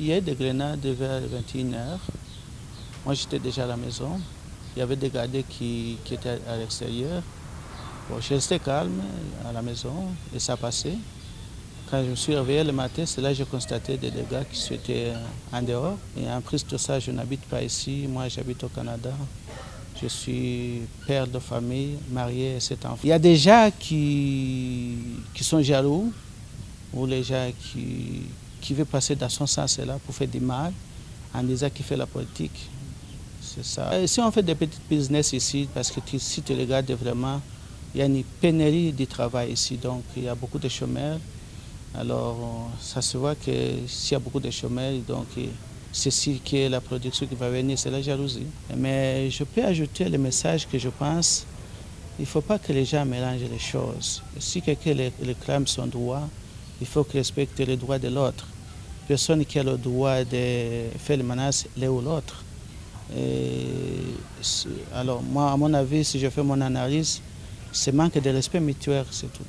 Il y a eu des grenades vers 21 heures. Moi, j'étais déjà à la maison. Il y avait des gardés qui étaient à l'extérieur. Bon, je restais calme à la maison et ça passait. Quand je me suis réveillé le matin, c'est là que j'ai constaté des dégâts qui étaient en dehors. Et en plus de ça, je n'habite pas ici. Moi, j'habite au Canada. Je suis père de famille, marié et 7 enfants. Il y a des gens qui sont jaloux, ou les gens qui veulent passer dans son sens-là pour faire du mal, en disant qu'il fait la politique. C'est ça. Et si on fait des petits business ici, parce que si tu regardes vraiment, il y a une pénurie de travail ici, donc il y a beaucoup de chômeurs. Alors, ça se voit que s'il y a beaucoup de chômeurs, donc c'est ce qui est la production qui va venir, c'est la jalousie. Mais je peux ajouter le message que je pense, il ne faut pas que les gens mélangent les choses. Si quelqu'un réclame son droit, il faut qu'il respecte les droits de l'autre. Personne qui a le droit de faire les menaces l'un ou l'autre. Alors, moi, à mon avis, si je fais mon analyse, c'est manque de respect mutuel, c'est tout.